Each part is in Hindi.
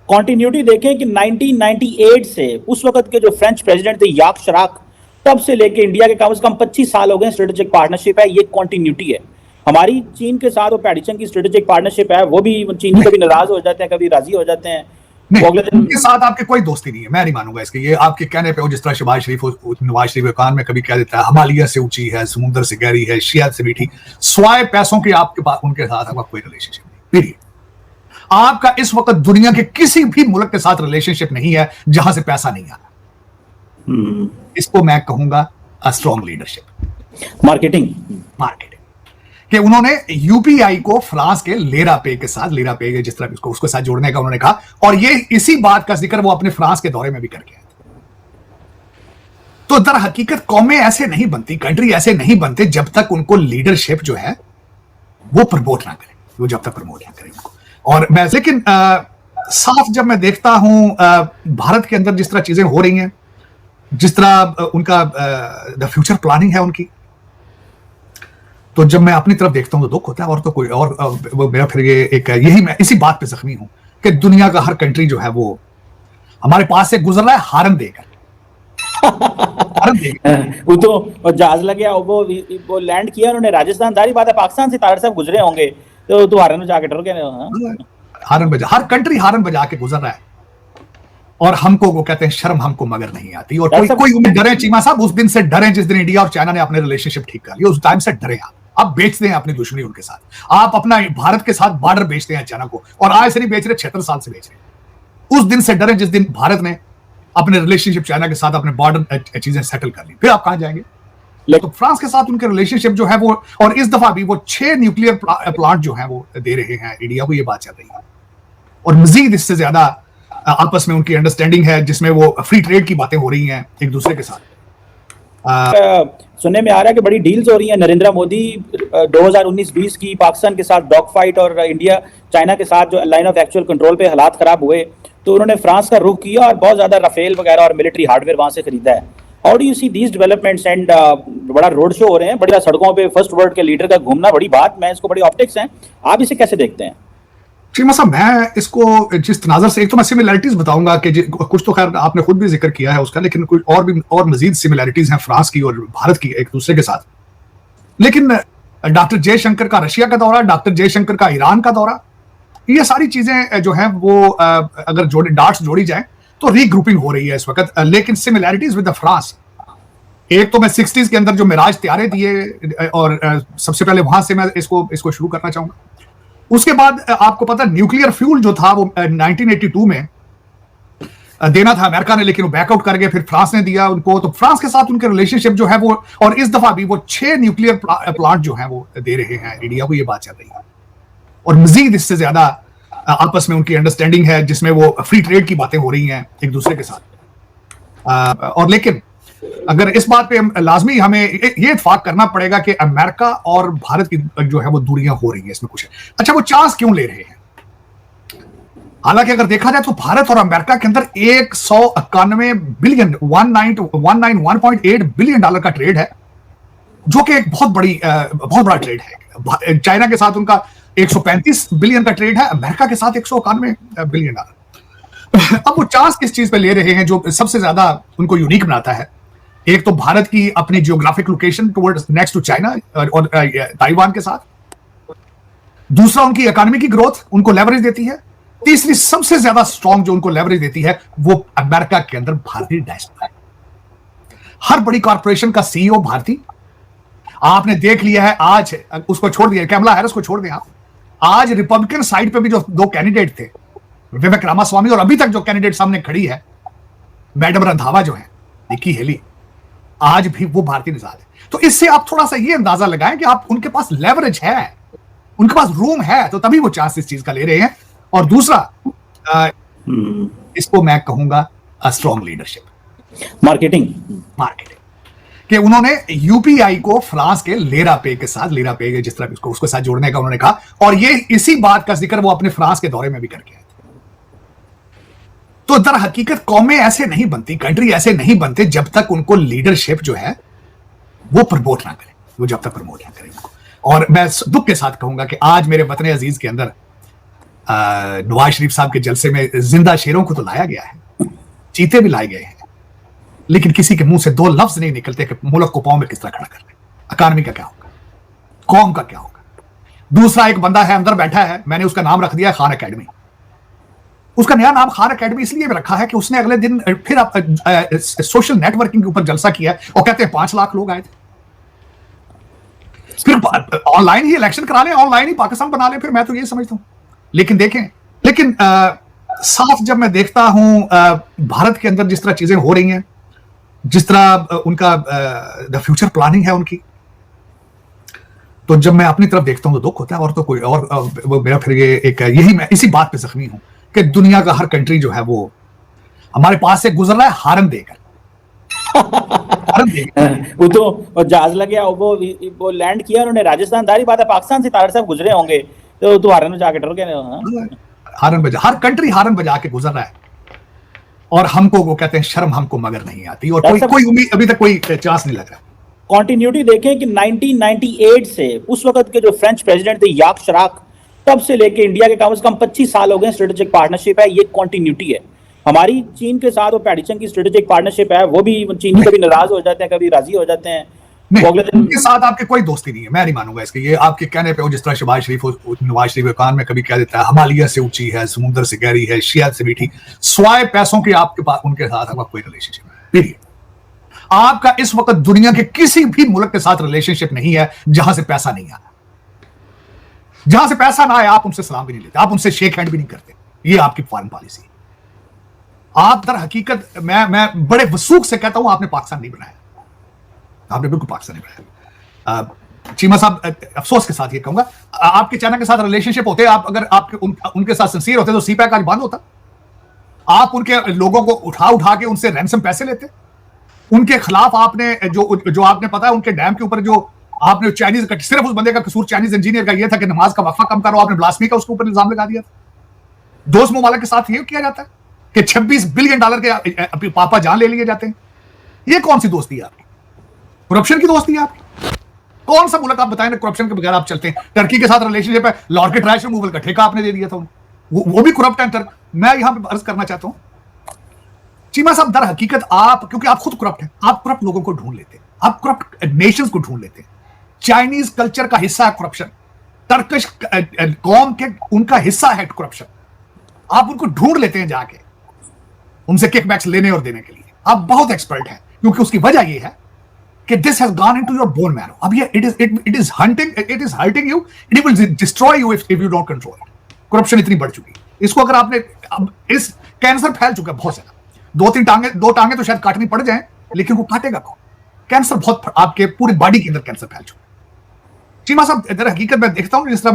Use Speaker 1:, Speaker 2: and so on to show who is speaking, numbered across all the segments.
Speaker 1: कॉन्टिन्यूटी देखें कि 1998 से उस वक्त के जो फ्रेंच प्रेसिडेंट थे याक शराक, तब से लेके इंडिया के कम से कम 25 साल हो गए स्ट्रेटेजिक पार्टनरशिप है। ये कॉन्टिन्यूटी है हमारी चीन के साथ। और पैडिसन की स्ट्रेटेजिक पार्टनरशिप है, वो भी चीनी कभी नाराज हो जाते हैं, कभी राजी हो जाते हैं।
Speaker 2: नहीं, उनके साथ आपके कोई दोस्ती नहीं है, मैं नहीं मानूंगा इसके। ये आपके कहने पे हो, जिस तरह नवाज शरीफ कान में कभी कह देता है हिमालय से ऊंची है, समुद्र से गहरी है, शिया से मीठी, स्वाय पैसों की आपके पास उनके साथ आपका कोई रिलेशनशिप नहीं। पीरियड। आपका इस वक्त दुनिया के किसी भी मुल्क के साथ रिलेशनशिप नहीं है जहां से पैसा नहीं आता। इसको मैं कहूंगा स्ट्रॉन्ग लीडरशिप,
Speaker 1: मार्केटिंग
Speaker 2: कि उन्होंने यूपीआई को फ्रांस के लेरा पे के साथ, लेरा पे के जिस तरह उसको साथ जोड़ने का उन्होंने कहा, और ये इसी बात का जिक्र वो अपने फ्रांस के दौरे में भी करके आए थे। तो दर हकीकत कौमें ऐसे नहीं बनती, कंट्री ऐसे नहीं बनते जब तक उनको लीडरशिप जो है वो प्रमोट ना करें, वो जब तक प्रमोट ना करें उनको। और मैं लेकिन साफ जब मैं देखता हूं भारत के अंदर जिस तरह चीजें हो रही हैं, जिस तरह उनका द फ्यूचर प्लानिंग है उनकी, तो जब मैं अपनी तरफ देखता हूं तो दुख होता है। और तो कोई और वो मेरा फिर ये एक यही मैं इसी बात पे जख्मी हूं कि दुनिया का हर कंट्री जो है वो हमारे पास से गुजर रहा है हारन देकर।
Speaker 1: वो तो जहाज लग गया, वो लैंड किया उन्होंने राजस्थान, सारी बात है पाकिस्तान से तार साहब गुजरे होंगे, तो हारन में जाके डर गए।
Speaker 2: हारन बजा, हर कंट्री हारन बजा के गुजर रहा है, और हमको वो कहते हैं शर्म हमको मगर नहीं आती। और कोई डरे चीमा साहब, उस दिन से डरे जिस दिन इंडिया और चाइना ने अपने रिलेशनशिप ठीक कर लिया, उस टाइम से डरे। आप बेचते हैं अपनी दुश्मनी उनके साथ, आप अपना भारत के साथ बॉर्डर बेचते हैं चाइना को, और आज से नहीं बेच रहे, 76 साल से बेच रहे। उस दिन से डरे जिस दिन भारत ने अपने रिलेशनशिप चाइना के साथ अपने बॉर्डर चीजें सेटल कर ली, फिर आप कहां जाएंगे? तो फ्रांस के साथ उनके रिलेशनशिप जो है वो, और इस दफा भी वो 6 न्यूक्लियर प्लांट जो है वो दे रहे हैं इंडिया को, ये बात चल रही है। और मजीद इससे ज्यादा आपस में उनकी अंडरस्टैंडिंग है, जिसमें वो फ्री ट्रेड की बातें हो रही हैं एक दूसरे के साथ।
Speaker 1: सुनने में आ रहा है कि बड़ी डील्स हो रही हैं। नरेंद्र मोदी 2019-20 की पाकिस्तान के साथ डॉग फाइट, और इंडिया चाइना के साथ जो लाइन ऑफ एक्चुअल कंट्रोल पे हालात खराब हुए, तो उन्होंने फ्रांस का रुख किया और बहुत ज्यादा राफेल वगैरह और मिलिट्री हार्डवेयर वहां से खरीदा है। How do you see these developments? And बड़ा रोड शो हो रहे हैं, बड़ी सड़कों पे फर्स्ट वर्ल्ड के लीडर का घूमना, बड़ी बात, मैं इसको बड़ी ऑप्टिक्स हैं, आप इसे कैसे देखते हैं?
Speaker 2: चीमा साहब, मैं इसको जिस तनाजर से, एक तो मैं सिमिलैरिटीज बताऊंगा कि कुछ तो खैर आपने खुद भी जिक्र किया है उसका, लेकिन कुछ और मजीद सिमिलैरिटीज हैं फ्रांस की और भारत की एक दूसरे के साथ। लेकिन डॉक्टर जयशंकर का रशिया का दौरा, डॉक्टर जयशंकर का ईरान का दौरा, ये सारी चीजें जो है वो अगर डार्ट्स जोड़ी जाए तो रीग्रुपिंग हो रही है इस वक्त। लेकिन सिमिलैरिटीज विद द फ्रांस, एक तो मैं 60s के अंदर जो मिराज तैयारे दिए, और सबसे पहले वहां से मैं इसको शुरू करना चाहूंगा। उसके बाद आपको पता, न्यूक्लियर फ्यूल जो था वो 1982 में देना था अमेरिका ने, लेकिन वो बैकआउट कर गए, फिर फ्रांस ने दिया उनको। तो फ्रांस के साथ उनके रिलेशनशिप जो है वो, और इस दफा भी वो 6 न्यूक्लियर प्लांट जो है वो दे रहे हैं इंडिया को, ये बात चल रही है। और मजीद इससे ज्यादा आपस में उनकी अंडरस्टैंडिंग है, जिसमें वो फ्री ट्रेड की बातें हो रही हैं एक दूसरे के साथ। और लेकिन अगर इस बात पे लाजमी हमें ये इत्फाक करना पड़ेगा कि अमेरिका और भारत की जो है वो दूरियां हो रही हैं, इसमें कुछ है। अच्छा, वो चांस क्यों ले रहे हैं? हालांकि अगर देखा जाए तो भारत और अमेरिका के अंदर 191 बिलियन 1.8 बिलियन डॉलर का ट्रेड है, जो कि एक बहुत बड़ा ट्रेड है। चाइना के साथ उनका 135 बिलियन का ट्रेड है, अमेरिका के साथ 191 बिलियन डॉलर। अब वो चांस किस चीज पे ले रहे हैं जो सबसे ज्यादा उनको यूनिक बनाता है? एक तो भारत की अपनी geographic location towards next to China और ताइवान के साथ, दूसरा उनकी इकोनॉमी की ग्रोथ उनको लेवरेज देती है, तीसरी सबसे ज्यादा स्ट्रॉन्ग जो उनको लेवरेज देती है वो अमेरिका के अंदर भारतीय डायस्पोरा है। हर बड़ी कॉर्पोरेशन का सीईओ भारतीय। आपने देख लिया है, आज उसको छोड़ दिया, कमला हैरिस को छोड़ दिया, आज रिपब्लिकन साइड पे भी जो 2 कैंडिडेट थे, विवेक रामास्वामी, और अभी तक जो कैंडिडेट सामने खड़ी है मैडम रंधावा जो है, निकी हेली, आज भी वो भारतीय निजात है। तो इससे आप थोड़ा सा ये अंदाजा लगाएं कि आप उनके पास लेवरेज है, उनके पास रूम है, तो तभी वो चांस इस चीज का ले रहे हैं। और दूसरा इसको मैं कहूंगा स्ट्रॉन्ग लीडरशिप,
Speaker 1: मार्केटिंग,
Speaker 2: कि उन्होंने यूपीआई को फ्रांस के लेरा पे के जिस तरह उसको साथ जोड़ने का उन्होंने कहा, और ये इसी बात का जिक्र वो अपने फ्रांस के दौरे में भी करके आए थे। तो दर हकीकत कौमें ऐसे नहीं बनती, कंट्री ऐसे नहीं बनते जब तक उनको लीडरशिप जो है वो प्रमोट ना करें, वो जब तक प्रमोट ना करें उनको। और मैं दुख के साथ कहूंगा कि आज मेरे वतन अजीज के अंदर नवाज शरीफ साहब के जलसे में जिंदा शेरों को तो लाया गया है, चीते भी लाए गए हैं, लेकिन किसी के मुंह से दो लफ्ज नहीं निकलते कि मुल्क को पांव में किस तरह खड़ा कर ले, इकानमी का क्या होगा, कौम का क्या होगा। दूसरा एक बंदा है अंदर बैठा है, मैंने उसका नाम रख दिया खान अकेडमी। उसका नया नाम खान अकेडमी इसलिए भी रखा है कि उसने अगले दिन फिर सोशल नेटवर्किंग के ऊपर जलसा किया है और कहते हैं 5 लाख लोग आए थे। फिर ऑनलाइन ही इलेक्शन करा ले, ऑनलाइन ही पाकिस्तान बना ले, फिर मैं तो ये समझता हूं। लेकिन देखें, लेकिन साफ जब मैं देखता हूं भारत के अंदर जिस तरह चीजें हो रही हैं, जिस तरह उनका द फ्यूचर प्लानिंग है उनकी, तो जब मैं अपनी तरफ देखता हूं तो दुख होता है। और तो कोई और मेरा फिर ये एक यही मैं इसी बात पे जख्मी हूं कि दुनिया का हर कंट्री जो है वो हमारे पास से गुजर रहा है हारन देकर।
Speaker 1: वो तो जहाज लग गया, वो लैंड किया उन्होंने राजस्थान, दारी बात है पाकिस्तान से तार साहब गुजरे होंगे तो हारन में जाके डर गए।
Speaker 2: हारन बजा, हर कंट्री हारन बजा के गुजर रहा है और हमको वो कहते हैं शर्म हमको मगर नहीं आती, और कोई उम्मीद अभी तक कोई चांस नहीं लग रहा।
Speaker 1: कॉन्टिन्यूटी देखें कि 1998 से उस वक्त के जो फ्रेंच प्रेसिडेंट थे याक शराक, तब से लेके इंडिया के कम से कम 25 साल हो गए स्ट्रेटेजिक पार्टनरशिप है, ये कॉन्टिन्यूटी है हमारी। चीन के साथ वो पैडिचन की स्ट्रेटेजिक पार्टनरशिप है, वो भी चीनी कभी नाराज हो जाते हैं, कभी राजी हो जाते हैं।
Speaker 2: उनके साथ आपके कोई दोस्ती नहीं है, मैं नहीं मानूंगा इसके। ये आपके कहने पे हो, जिस तरह शहबाज शरीफ नवाज शरीफ कान में कभी कह देता है हिमालय से ऊंची है, समुद्र से गहरी है, शिया से मीठी, स्वाय पैसों की आपके पास उनके साथ आपका कोई रिलेशनशिप नहीं। आपका इस वक्त दुनिया के किसी भी मुल्क के साथ रिलेशनशिप नहीं है जहां से पैसा नहीं आना। जहां से पैसा ना आए आप उनसे सलाम भी नहीं लेते, आप उनसे शेक हैंड भी नहीं करते। ये आपकी फॉरेन पॉलिसी। आप दर हकीकत मैं बड़े वसूख से कहता हूं आपने पाकिस्तान नहीं बनाया, आपने बिल्कुल पाकिस्तान नहीं बनाया। चीमा साहब, अफसोस के साथ ये कहूंगा, आपके चाइना के साथ रिलेशनशिप होते, आप अगर आपके उनके साथ सिंसियर होते तो सीपैक आज बंद होता। आप उनके लोगों को उठा के उनसे रैंसम पैसे लेते। उनके खिलाफ आपने जो आपने पता है उनके डैम के ऊपर जो आपने चाइनीज, सिर्फ उस बंदे का कसूर चाइनीज इंजीनियर का ये था कि नमाज का वक्फा कम करो, आपने ब्लास्फेमी का उसके ऊपर इल्जाम लगा दिया था। दोस्त मुमालिक के साथ ये किया जाता है कि $26 बिलियन के पापा जान ले लिए जाते हैं। ये कौन सी दोस्ती है आपकी? करप्शन की दोस्ती है आपकी? कौन सा मुल्क आप बताएं करप्शन के बगैर आप चलते हैं? टर्की के साथ रिलेशनशिप है, लॉर्ड के ट्रैश रिमूवल का ठेका आपने दे दिया था, वो भी करप्ट है टर्क। मैं यहां पे अर्ज करना चाहता हूं चीमा साहब, दर हकीकत आप, क्योंकि आप खुद करप्ट हैं, आप करप्ट लोगों को ढूंढ लेते हैं, आप करप्ट नेशंस को ढूंढ लेते हैं। चाइनीज कल्चर का हिस्सा है करप्शन, टर्किश कौम के उनका हिस्सा है करप्शन। आप उनको ढूंढ लेते हैं जाके, उनसे किकबैक्स लेने और देने के लिए। आप बहुत एक्सपर्ट हैं, क्योंकि उसकी वजह यह है कि this has gone into your bone marrow. अब ये it is hurting you, it will destroy you if you don't control it. Corruption इतनी बढ़ चुकी है, इसको अगर आपने, अब इस कैंसर फैल चुका है बहुत ज्यादा। दो टांगे तो शायद काटनी पड़ जाए, लेकिन वो काटेगा कौन? कैंसर बहुत, आपके पूरी बॉडी के अंदर कैंसर फैल चुका है। चीमा साहब, इधर हकीकत मैं देखता हूं, जिस तरह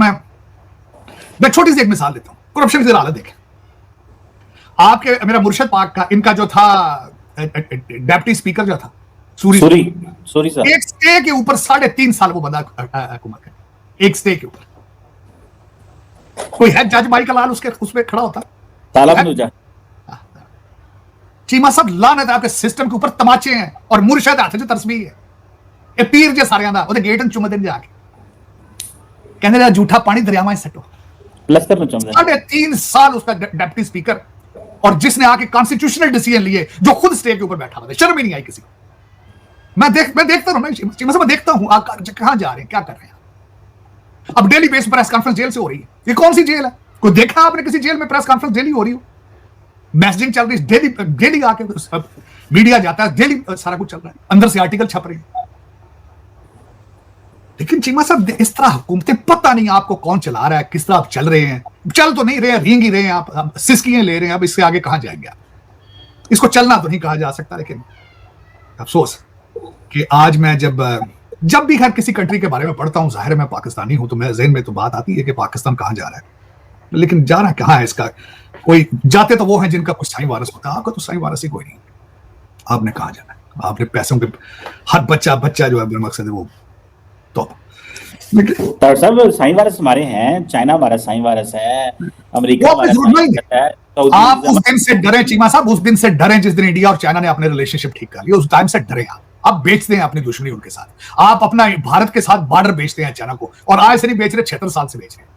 Speaker 2: मैं छोटी सी एक मिसाल देता हूं, करप्शन की हालत देखें। आपके मेरा मुर्शद पाक का, इनका जो था डेप्टी स्पीकर जो था सूरी सर, एक स्टे के ऊपर 3.5 साल वो बंदा हुकूमत है, एक स्टे के ऊपर। कोई है जज माइकल लाल उसमें खड़ा होता? चीमा साहब, लानत आपके सिस्टम के ऊपर, तमाचे हैं और मुर्शद हाथ च तरसबी है। ये पीर जे सारियां दा, ओदे गेट चुम देन जाके कहंदे ने झूठा पानी दरियावां सट्टो। 3.5 साल उसका डिप्टी स्पीकर, और जिसने आके कॉन्स्टिट्यूशनल डिसीजन लिए, जो खुद स्टे के ऊपर बैठा हुआ था, शर्म ही नहीं आई किसी को। मैं देखता हूं, चीमा साहब देखता हूं आप कहां जा रहे हैं, क्या कर रहे हैं। अब daily base press conference jail से हो रही है। ये कौन सी जेल है? कोई देखा आपने किसी जेल में प्रेस कॉन्फ्रेंस डेली हो रही हो? मैसेजिंग चल रही है, डेली आके मीडिया जाता है, डेली सारा कुछ चल रहा है, अंदर से आर्टिकल छप रहे हैं। लेकिन चीमा साहब, इस तरह हुकूमतें, पता नहीं आपको कौन चला रहा है, किस तरह आप चल रहे हैं। चल तो नहीं रहे, रेंग ही रहे हैं आप, सिस्कियां ले रहे हैं। अब इससे आगे कहां जाएंगे आप? इसको चलना तो नहीं कहा जा सकता, लेकिन अफसोस कि आज मैं जब भी खैर किसी कंट्री के बारे में पढ़ता हूं, जाहिर है मैं पाकिस्तानी हूं, तो मेरे ज़हन में तो बात आती है कि पाकिस्तान कहां जा रहा है। लेकिन जाना कहां है इसका, कोई जाते तो वो हैं जिनका कुछ साई वारस होता है, आपका तो साई वारस ही कोई नहीं। आपने कहां जाना है? आपने पैसों के, हर बच्चा जो है मकसद है वो तो
Speaker 1: सब साई वारस हमारे हैं, चाइना हमारा साई वारस है, अमेरिका हमारा।
Speaker 2: आप उस दिन से डरे चीमा साहब, उस दिन से डरे जिस दिन इंडिया और चाइना ने अपने रिलेशनशिप ठीक कर लिया, उस टाइम से डरे आप बेचते हैं अपनी दुश्मनी उनके साथ। आप अपना भारत के साथ बॉर्डर बेचते हैं चाइना को, और आज से नहीं बेच रहे, 76 साल से बेच रहे हैं।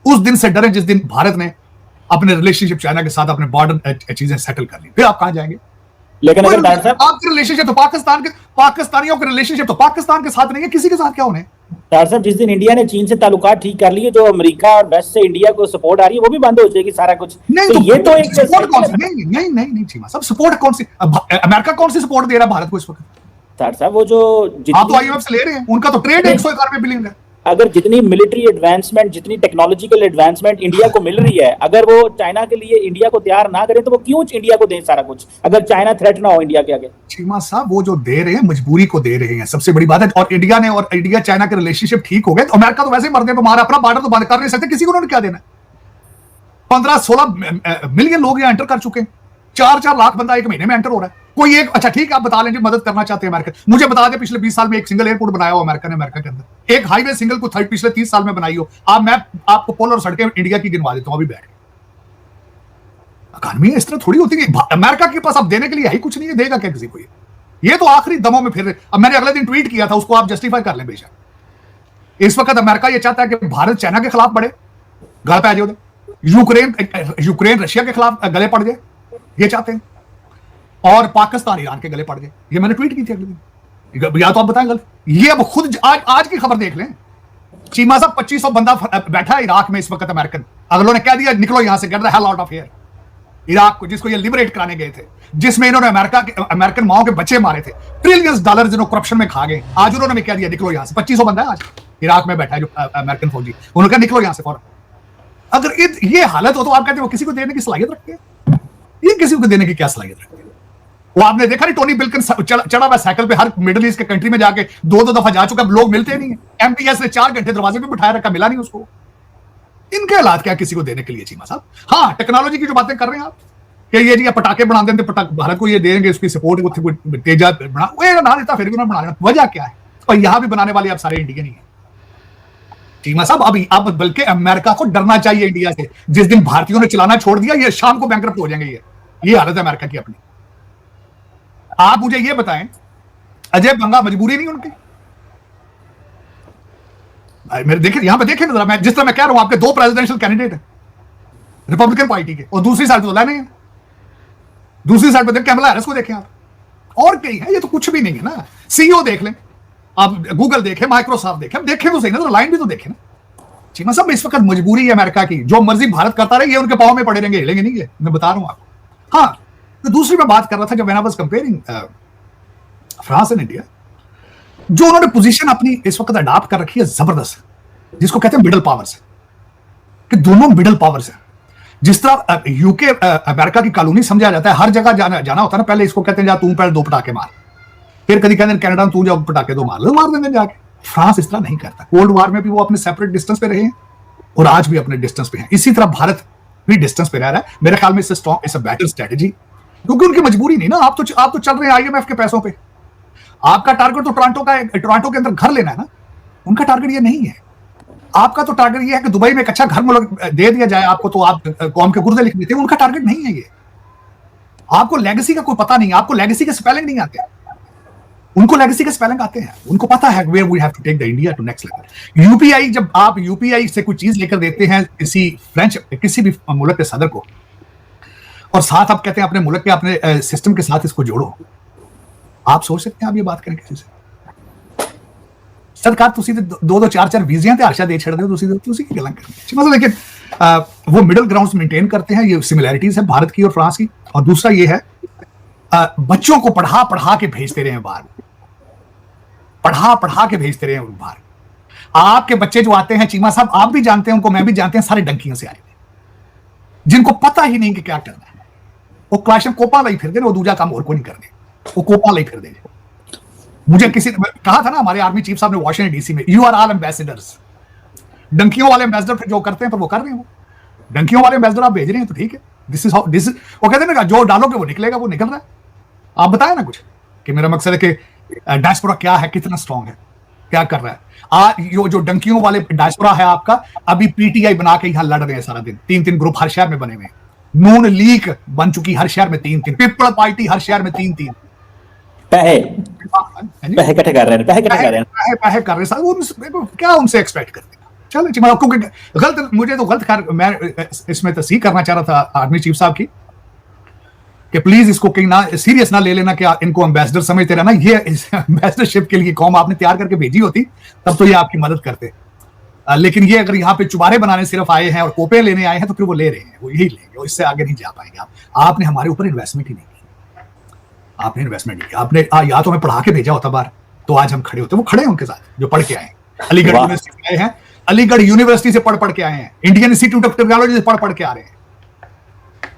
Speaker 2: उस दिन से डरे जिस दिन भारत ने अपने रिलेशनशिप चाइना के साथ अपने बॉर्डर चीजें सेटल कर ली। फिर आप कहां जाएंगे?
Speaker 1: लेकिन अगर डॉक्टर साहब
Speaker 2: आपके रिलेशनशिप तो पाकिस्तानियों के रिलेशनशिप तो पाकिस्तान के साथ नहीं है, किसी के साथ क्या होने।
Speaker 1: डॉक्टर साहब जिस दिन इंडिया ने चीन से ताल्लुकात ठीक कर लिए, जो अमेरिका और वेस्ट से इंडिया को सपोर्ट आ रही है वो भी बंद हो जाएगी सारा कुछ।
Speaker 2: नहीं
Speaker 1: तो ये तो एक
Speaker 2: सपोर्ट कौन सी, नहीं चीमा सब सपोर्ट कौन सी, अमेरिका कौन सी सपोर्ट दे रहा है भारत को इस वक्त?
Speaker 1: डॉक्टर साहब वो जो
Speaker 2: आप तो IMF से ले रहे हैं, उनका तो ट्रेड 191 बिलियन है।
Speaker 1: अगर जितनी मिलिट्री एडवांसमेंट, जितनी टेक्नोलॉजिकल एडवांसमेंट इंडिया को मिल रही है, अगर वो चाइना के लिए इंडिया को तैयार ना करें तो वो क्यों इंडिया को दें सारा कुछ, अगर चाइना थ्रेट ना हो इंडिया के आगे?
Speaker 2: चीमा साहब वो जो दे रहे हैं मजबूरी को दे रहे हैं, सबसे बड़ी बात है। और इंडिया चाइना के रिलेशनशिप ठीक हो गए तो अमेरिका तो वैसे ही मरने पर मारा, अपना बॉर्डर तो बंद कर नहीं सकते, किसी को उन्होंने क्या देना। 15-16 मिलियन लोग यहाँ एंटर कर चुके हैं, 4-4 लाख बंदा एक महीने में एंटर हो रहा है। कोई एक, अच्छा ठीक है आप बता लें जो मदद करना चाहते हैं अमेरिका, मुझे बता दें पिछले 20 साल में एक सिंगल एयरपोर्ट बनाया हो अमेरिका ने, अमेरिका के अंदर एक हाईवे सिंगल को पिछले 30 साल में बनाई हो आप। मैं आपको पुल और सड़कें इंडिया की गिनवा देता हूं अभी बैठ के। इकॉनमी इस तरह थोड़ी होती है। अमेरिका के पास अब देने के लिए है ही कुछ नहीं है, देगा क्या किसी को? ये तो आखिरी दमों में फिर। अब मैंने अगले दिन ट्वीट किया था, उसको आप जस्टिफाई कर लें बेशक। इस वक्त अमेरिका ये चाहता है कि भारत चाइना के खिलाफ बढ़े, गल पै जाए, यूक्रेन रशिया के खिलाफ गले पड़ जाए, ये चाहते हैं, और पाकिस्तान ईरान के गले पड़ गए। ये मैंने ट्वीट की थी अगले दिन, या तो आप बताएं गलत। ये अब खुद आज की खबर देख लें, चीमा साहब 2500 बंदा बैठा है इराक में इस वक्त अमेरिकन, अगलों ने कह दिया निकलो यहां से, get the hell out of here. Iraq को जिसको ये लिबरेट कराने गए थे, जिसमें इन्होंने अमेरिकन माओ के बच्चे मारे थे, ट्रिलियंस डॉलर जिन्होंने करप्शन में खा गए, आज उन्होंने भी कह दिया निकलो यहां से। 2500 बंदा है आज इराक में बैठा है जो अमेरिकन फौजी, उन्होंने कहा निकलो यहां से फौरन। अगर ये हालत हो तो आप कहते हैं वो किसी को देने की सलाहियत रखते हैं? ये किसी को देने की क्या सलाहियत रखते हैं? वो आपने देखा नहीं, टोनी बिल्किन चढ़ा हुआ साइकिल पे हर मिडिल ईस्ट के कंट्री में जाके 2-2 दफा जा चुका, लोग मिलते नहीं है। MPS ने 4 घंटे दरवाजे पे बिठाया रखा, मिला नहीं उसको। इनके हालात क्या किसी को देने के लिए चीमा साहब? हाँ, टेक्नोलॉजी की जो बातें कर रहे हैं आप कि ये जी पटाखे बना देते, भारत को ये देंगे, उसकी सपोर्ट तेजा बना देता, फिर भी उन्होंने बना देना। वजह क्या है? और यहां भी बनाने वाले आप सारे इंडियन ही है चीमा साहब। अभी अब बल्कि अमेरिका को डरना चाहिए इंडिया से। जिस दिन भारतीयों ने चलाना छोड़ दिया, ये शाम को बैंकरप्ट हो जाएंगे। ये हालत है अमेरिका की अपनी। आप मुझे ये बताएं, अजय बंगा मजबूरी नहीं उनकी? मेरे देखें यहां पे, देखें जरा, मैं जिस तरह मैं कह रहा हूं, आपके 2 प्रेसिडेंशियल कैंडिडेट हैं रिपब्लिकन पार्टी के, और दूसरी साइड पे तो नहीं है। दूसरी साइड पे देख कैमला हैरिस को देखें आप, और कई है, ये तो कुछ भी नहीं है ना। CEO देख लें आप, गूगल देखें, माइक्रोसॉफ्ट देखें, देखें तो सही ना, लाइन भी तो देखें ना। चीमा साहब इस वक्त मजबूरी है अमेरिका की, जो मर्जी भारत करता रहे, ये उनके पांव में पड़े रहेंगे, हिलेंगे नहीं, ये मैं बता रहा हूं आपको। हाँ, तो दूसरी मैं बात कर रहा था जब मैंने was comparing France and India, जो उन्होंने पोजीशन अपनी इस वक्त अडॉप्ट कर रखी है जबरदस्त, जिसको कहते हैं मिडल पावर्स, कि दोनों मिडल पावर्स हैं। जिस तरह यूके अमेरिका की कॉलोनी समझा जाता है, हर जगह जाना होता है ना, पहले इसको कहते हैं जा तू पहले 2 पटाखे मार, फिर कभी कहते हैं कनाडा में तू जाओ पटाखे 2 मार देंगे जाके। फ्रांस इस तरह नहीं करता। कोल्ड वॉर में भी वो अपने सेपरेट डिस्टेंस पे रहे हैं और आज भी अपने डिस्टेंस पे हैं। इसी तरह भारत भी डिस्टेंस पे रह रहा है। मेरे ख्याल में इट्स अ बेटर स्ट्रेटजी, क्योंकि उनकी मजबूरी नहीं ना। आप तो चल रहे हैं IMF के पैसों पे। आपका टारगेट तो टोरंटो के अंदर घर लेना है ना, उनका टारगेट ये नहीं है। आपका तो टारगेट ये है कि दुबई में एक अच्छा घर दे दिया जाए आपको, तो आप कौम के गुर्दे लिख देते हैं। उनका टारगेट नहीं है ये। आपको लेगेसी का कोई पता नहीं, आपको लेगेसी के स्पेलिंग नहीं आते, उनको लेगेसी के स्पेलिंग आते हैं। उनको पता है where we have to take the India to next level. UPI, जब आप UPI से कोई चीज लेकर देते हैं किसी भी मुल्क के सदर को, और साथ आप कहते हैं अपने मुल्क के अपने सिस्टम के साथ इसको जोड़ो, आप सोच सकते हैं आप ये बात करें किसी से? सरकार तुसी 2-2 4-4 वीज़ियां ते हर्षा दे छड़ दे, तुसी की गल्लां करदे। मतलब लेकिन वो मिडिल ग्राउंड मेंटेन करते हैं। ये सिमिलैरिटीज है भारत की और फ्रांस की। और दूसरा ये है, बच्चों को पढ़ा के भेजते रहे बाहर, पढ़ा के भेजते रहे बाहर। आपके बच्चे जो आते हैं चीमा साहब, आप भी जानते हैं उनको, मैं भी जानते हैं, सारे डंकियों से आए थे, जिनको पता ही नहीं कि क्या करना है। वो क्लाशन कोपा लाई फिर दे, वो दूजा काम और को नहीं करने, वो कोपा लाई फिर दे। मुझे किसी ने कहा था ना, हमारे आर्मी चीफ साहब ने वाशिंगटन DC में, यू आर ऑल एम्बेसडर्स। डंकियों वाले एम्बेसडर फिर जो करते हैं, पर वो कर रहे हैं। वो डंकियों वाले एम्बेसडर आप भेज रहे हैं तो ठीक है, दिस इज वो कहते हैं ना, जो डालोगे वो निकलेगा, वो निकल रहा है। आप बताएं ना कुछ, कि मेरा मकसद है कि डायस्पोरा क्या है, कितना स्ट्रॉन्ग है, क्या कर रहा है। जो डंकियों वाले डायस्पोरा है आपका, अभी PTI बना के यहां लड़ रहे हैं सारा दिन। 3-3 ग्रुप हर शहर में बने हुए हैं। नून लीग बन चुकी हर शहर में 3-3, पीपल पार्टी हर शहर में 3-3 पैसे इकट्ठे कर रहे हैं, पैसे कर रहे हैं साहब। क्या उनसे एक्सपेक्ट करते हैं? चलो जी, क्योंकि गलत, मुझे तो गलत मैं इसमें तस्दीक करना चाह रहा था आर्मी चीफ साहब की कि प्लीज इसको कहीं ना सीरियस ना ले लेना कि इनको एम्बेसडर समझते रहना। ये एम्बेसडरशिप के लिए कौम आपने तैयार करके भेजी होती तब तो ये आपकी मदद करते। लेकिन ये अगर यहाँ पे चुबारे बनाने सिर्फ आए हैं और कोपे लेने आए हैं तो फिर वो ले रहे हैं, वो यही लेंगे और इससे आगे नहीं जा पाएंगे। आपने हमारे ऊपर इन्वेस्टमेंट ही नहीं की, आपने इन्वेस्टमेंट नहीं की। आपने या तो हमें पढ़ा के भेजा होता बाहर तो आज हम खड़े होते। वो खड़े हैं उनके साथ जो पढ़ के आए हैं, अलीगढ़ यूनिवर्सिटी से आए हैं, अलीगढ़ यूनिवर्सिटी से पढ़ के आए हैं, इंडियन इंस्टीट्यूट ऑफ टेक्नोलॉजी से पढ़ के आ रहे हैं।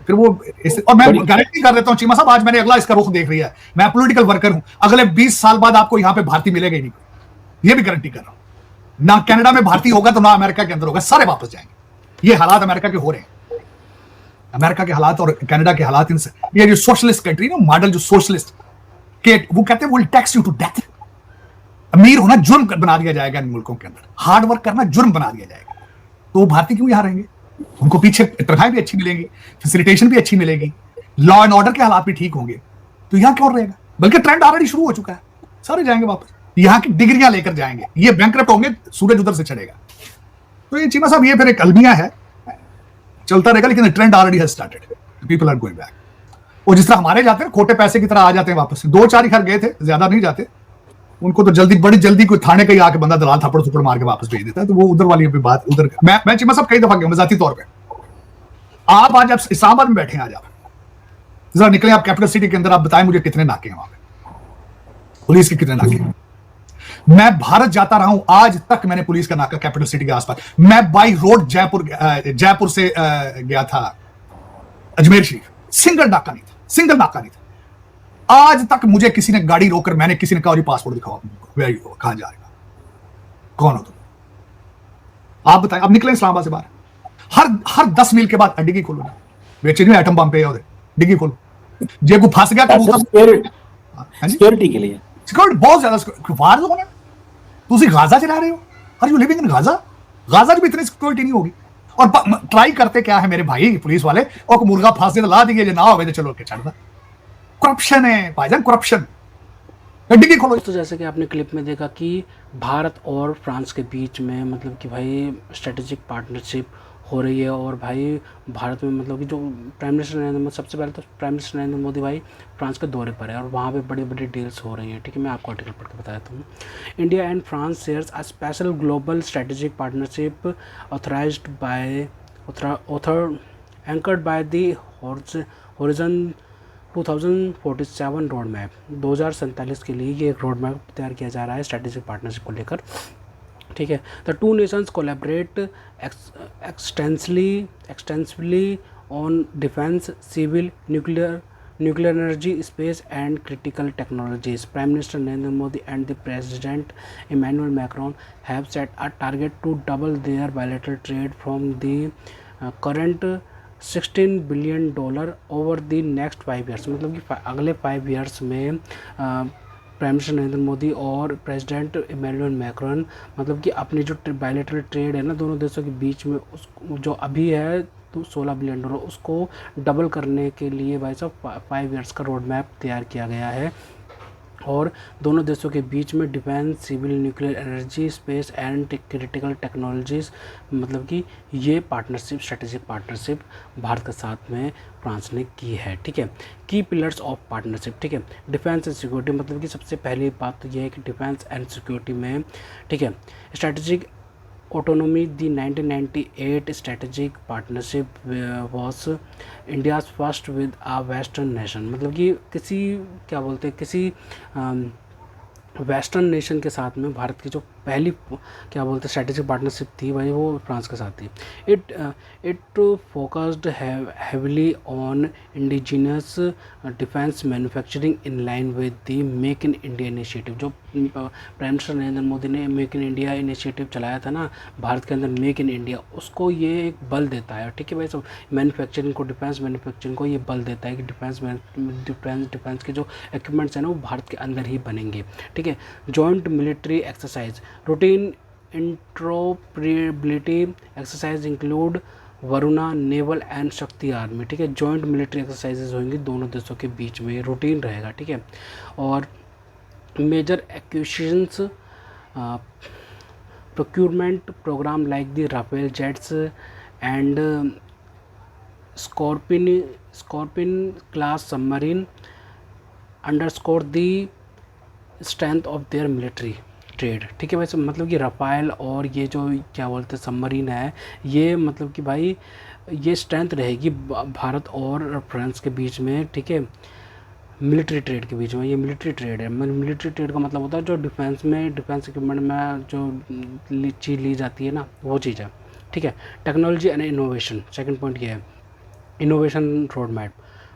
Speaker 2: फिर वो और मैं गारंटी कर देता हूं चीमा साहब, आज मैंने अगला इसका रुख देख लिया है। मैं पॉलिटिकल वर्कर हूं, अगले 20 साल बाद आपको यहां पे भारतीय मिलेगा ही नहीं, ये भी गारंटी कर रहा हूं। ना कनाडा में भारतीय होगा तो ना अमेरिका के अंदर होगा, सारे वापस जाएंगे। ये हालात अमेरिका के हो रहे हैं, अमेरिका के हालात और कनाडा के हालात। ये जो सोशलिस्ट कंट्री ना, मॉडल जो सोशलिस्ट के, वो कहते हैं will tax you to death. अमीर होना जुर्म बना दिया जाएगा इन मुल्कों के अंदर, हार्ड वर्क करना जुर्म बना दिया जाएगा। तो वो भारतीय क्यों यहां रहेंगे? उनको पीछे तनख्वाहें भी अच्छी मिलेंगी, फैसिलिटेशन भी अच्छी मिलेगी, लॉ एंड ऑर्डर के हालात भी ठीक होंगे, तो यहां क्यों रहेगा? बल्कि ट्रेंड ऑलरेडी शुरू हो चुका है, सारे जाएंगे वापस, यहां की डिग्रियां लेकर जाएंगे। ये बैंकरप्ट होंगे, सूरज उधर से चढ़ेगा। तो ये चीमा साहब, ये फिर एक अलमिया है, चलता रहेगा, लेकिन trend already has started, people are going back. और जिस तरह हमारे जाते हैं खोटे पैसे की तरह आ जाते हैं वापस, 2-4 ही घर गए थे, ज्यादा नहीं जाते। उनको तो जल्दी, बड़ी जल्दी कोई थाने का ही आके बंदा दलाल थप्पड़ थप्पड़ मार के वापस भेज देता है। तो वो उधर वाली भी बात उधर। मैं चीमा साहब कई दफा गया जाती तौर पे। आप आज इस्लामाबाद में बैठे हैं, आज आप जरा निकले, आप कैपिटल सिटी के अंदर, आप बताएं मुझे कितने नाके हैं वहां पे, पुलिस के कितने नाके हैं? मैं भारत जाता रहा हूं, आज तक मैंने पुलिस का नाका कैपिटल सिटी के आसपास। मैं बाई रोड जयपुर से गया था अजमेर शरीफ, सिंगल नाका नहीं था, सिंगल नाका नहीं था। आज तक मुझे किसी ने गाड़ी रोककर, मैंने किसी ने कहा जी पासपोर्ट दिखाओ, कहां जा रहे हो, कौन हो तुम, आप बताएं। अब निकले इस्लामाबाद से बाहर, हर 10 मील के बाद डिग्गी खोलो, बेचे नहीं एटम बम पे और डिग्गी खोलो, जे को फंस गया
Speaker 1: सिक्योरिटी के लिए,
Speaker 2: सिक्योरिटी बहुत ज्यादा वार जोन है। तुम गाजा चला रहे हो, are you living in Gaza? Gaza की भी इतनी सिक्योरिटी नहीं होगी। और ट्राई करते क्या है मेरे भाई पुलिस वाले, और मुर्गा फांस दे ला दिए, ना हो चलो के चढ़। करप्शन है भाईजान, करप्शन। डिग्गी खोलो।
Speaker 3: तो जैसे कि आपने क्लिप में देखा कि भारत और फ्रांस के बीच में मतलब कि भाई स्ट्रेटेजिक पार्टनरशिप हो रही है। और भाई भारत में मतलब कि जो प्राइम मिनिस्टर नरेंद्र मोदी, सबसे पहले तो प्राइम मिनिस्टर नरेंद्र मोदी भाई फ्रांस के दौरे पर है और वहाँ पे बड़ी बड़ी डील्स हो रही हैं। ठीक है, मैं आपको आर्टिकल पढ़ के बताया था। India and France shares a special global strategic partnership authorised bye anchored by the horizon 2047 road map. 2047 के लिए ये एक रोड मैप तैयार किया जा रहा है स्ट्रेटेजिक पार्टनरशिप को लेकर। ठीक है, the two nations collaborate extensively on defence, civil, nuclear energy, space and critical technologies. Prime minister Narendra Modi and the president Emmanuel Macron have set a target to double their bilateral trade from the current $16 billion over the next 5 years. मतलब कि अगले 5 ईयर्स में प्राइम मिनिस्टर नरेंद्र मोदी और प्रेसिडेंट इमैनुअल मैक्रोन मतलब कि अपनी जो बायलैटरल ट्रेड है ना दोनों देशों के बीच में, उस जो अभी है तो $16 बिलियन, उसको डबल करने के लिए भाई साहब 5 ईयर्स का रोड मैप तैयार किया गया है। और दोनों देशों के बीच में defence, civil, nuclear energy, space and critical technologies मतलब कि ये पार्टनरशिप, स्ट्रेटेजिक पार्टनरशिप भारत के साथ में फ्रांस ने की है। ठीक है, की पिलर्स ऑफ पार्टनरशिप। ठीक है, डिफेंस एंड सिक्योरिटी मतलब कि सबसे पहली बात तो ये है कि डिफेंस एंड सिक्योरिटी में, ठीक है, strategic autonomy, the 1998 strategic partnership was India's first with a western nation। मतलब कि किसी क्या बोलते हैं, किसी वेस्टर्न नेशन के साथ में भारत की जो पहली क्या बोलते हैं स्ट्रेटेजिक पार्टनरशिप थी भाई वो फ्रांस के साथ थी। It focused heavily on indigenous defence manufacturing in line with the make in India initiative. जो प्राइम मिनिस्टर नरेंद्र मोदी ने मेक इन इंडिया इनिशिएटिव चलाया था ना भारत के अंदर, मेक इन इंडिया, उसको ये एक बल देता है। ठीक है भाई, सब मैन्युफैक्चरिंग को, डिफेंस मैन्युफैक्चरिंग को ये बल देता है कि डिफेंस के जो इक्विपमेंट्स हैं ना वो भारत के अंदर ही बनेंगे। ठीक है, joint military exercise, routine interoperability exercise include Varuna naval and Shakti army. ठीक है, जॉइंट मिलिट्री एक्सरसाइजेज होंगी दोनों देशों के बीच में, रूटीन रहेगा। ठीक है, और major acquisitions procurement program like the Rafale jets and Scorpion class submarine underscore the strength of their military trade. ठीक है भाई, मतलब कि रफ़ाल और ये जो क्या बोलते हैं सबमरीन है, ये मतलब कि भाई ये स्ट्रेंथ रहेगी भारत और फ्रांस के बीच में। ठीक है, मिलिट्री ट्रेड के बीच में, ये मिलिट्री ट्रेड है। मिलिट्री ट्रेड का मतलब होता है जो डिफेंस में, डिफेंस इक्विपमेंट में जो चीज़ ली जाती है ना, वो चीज़ है। ठीक है, technology and innovation, second point ये है, innovation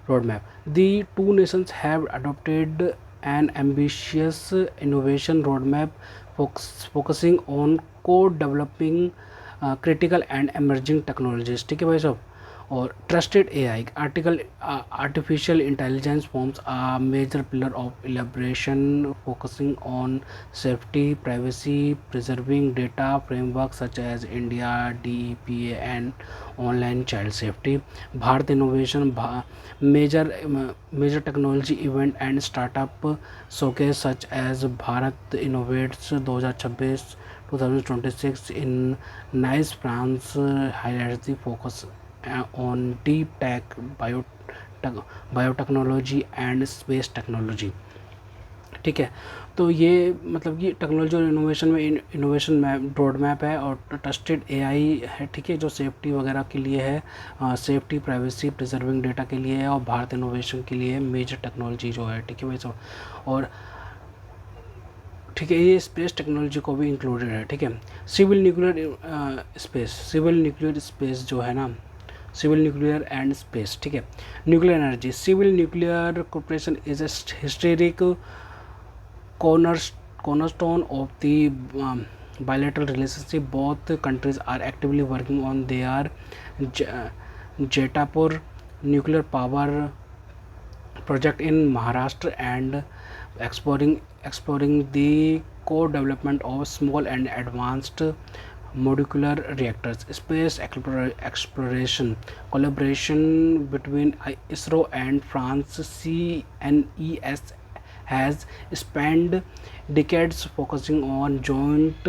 Speaker 3: roadmap. The two nations have adopted an ambitious innovation roadmap focusing on co-developing critical and emerging technologies। ठीक है भाई साहब, और trusted AI artificial intelligence forms a major pillar of elaboration focusing on safety, privacy, preserving data frameworks such as India DEPA and online child safety। Bharat innovation major technology event and startup showcase such as Bharat Innovates 2026 in Nice, France highlights the focus on deep tech, biotechnology and space technology। ठीक है, तो ये मतलब कि टेक्नोलॉजी और इनोवेशन में इनोवेशन मैप रोड मैप है, और ट्रस्टेड एआई है। ठीक है, जो सेफ्टी वगैरह के लिए है, सेफ्टी, प्राइवेसी, प्रिजर्विंग डेटा के लिए है, और भारत इनोवेशन के लिए मेजर टेक्नोलॉजी जो है। ठीक है भाई साहब, और ठीक है, ये स्पेस टेक्नोलॉजी को भी इंक्लूडेड है। ठीक है, सिविल न्यूक्लियर स्पेस जो है ना, सिविल न्यूक्लियर एंड स्पेस। ठीक है, nuclear energy, civil nuclear corporation is a historic cornerstone of the bilateral relationship. Both countries are actively working on their Jetapur nuclear power project in Maharashtra and exploring the co-development of small and advanced modular reactors. Space exploration collaboration between ISRO and France CNES has spanned decades, focusing on joint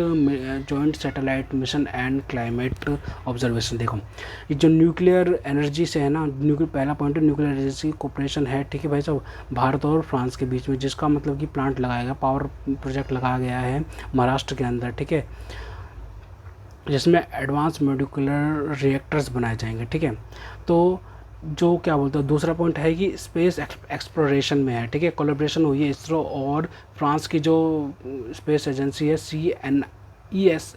Speaker 3: satellite mission and climate observation। देखो, ये जो न्यूक्लियर एनर्जी से है ना, पहला पॉइंट है न्यूक्लियर एनर्जी कोऑपरेशन है। ठीक है भाई साहब, भारत और फ्रांस के बीच में, जिसका मतलब कि प्लांट लगाया गया, पावर प्रोजेक्ट लगाया गया है महाराष्ट्र के अंदर। ठीक है, जिसमें एडवांस मॉड्यूलर रिएक्टर्स बनाए जाएंगे। ठीक है, तो जो क्या बोलते हैं, दूसरा पॉइंट है कि स्पेस एक्सप्लोरेशन में है। ठीक है, कोलैबोरेशन हुई है इसरो और फ्रांस की जो स्पेस एजेंसी है CNES,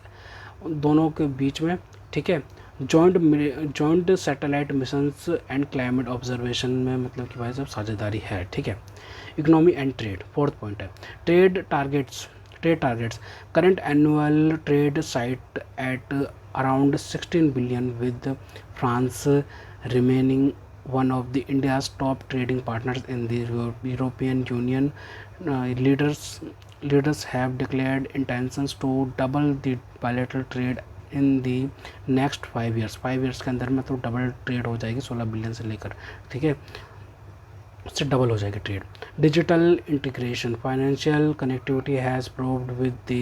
Speaker 3: दोनों के बीच में। ठीक है, joint satellite missions and climate observation में मतलब कि भाई साहब साझेदारी है। ठीक है, economy and trade, fourth point है, trade targets. Current annual trade sight at around 16 billion, with France remaining one of the India's top trading partners in the European Union. Leaders have declared intentions to double the bilateral trade in the next 5 years। 5 years के अंदर में तो डबल ट्रेड हो जाएगी 16 बिलियन से लेकर। ठीक है, उससे डबल हो जाएगी trade. Digital integration, financial connectivity has proved with the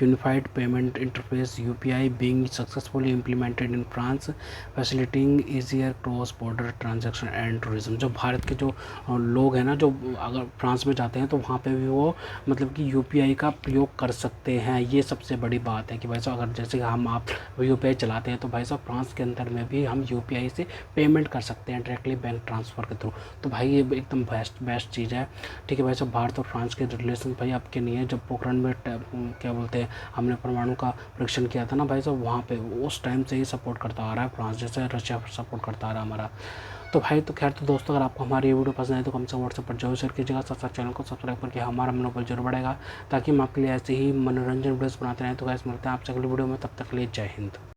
Speaker 3: unified payment interface UPI being successfully implemented in France, facilitating easier cross border transaction and tourism. जो भारत के जो लोग हैं ना, जो अगर फ्रांस में जाते हैं तो वहाँ पे भी वो मतलब कि UPI का प्रयोग कर सकते हैं। ये सबसे बड़ी बात है कि भाई साहब, अगर जैसे हम आप UPI चलाते हैं तो भाई साहब फ्रांस के अंदर में भी हम UPI से पेमेंट कर सकते हैं डायरेक्टली बैंक ट्रांसफ़र के थ्रू। तो भाई ये एकदम बेस्ट चीज़ है। ठीक है भाई साहब, भारत और फ्रांस के रिलेशन भाई आपके नहीं है। जब पोखरण में क्या बोलते हैं, हमने परमाणु का परीक्षण किया था ना भाई साहब, वहाँ पे उस टाइम से ही सपोर्ट करता आ रहा है फ्रांस, जैसे रशिया सपोर्ट करता आ रहा है हमारा। तो भाई तो खैर, तो दोस्तों अगर आपको हमारी ये वीडियो पसंद है तो कम से कम व्हाट्सएप पर जरूर शेयर कीजिएगा, साथ चैनल को सब्सक्राइब करके हमारा मनोबल जरूर बढ़ेगा, ताकि हम आपके लिए ऐसे ही मनोरंजन वीडियोस बनाते रहें। तो गाइस मिलते हैं आपसे अगली वीडियो में, तब तक के लिए जय हिंद।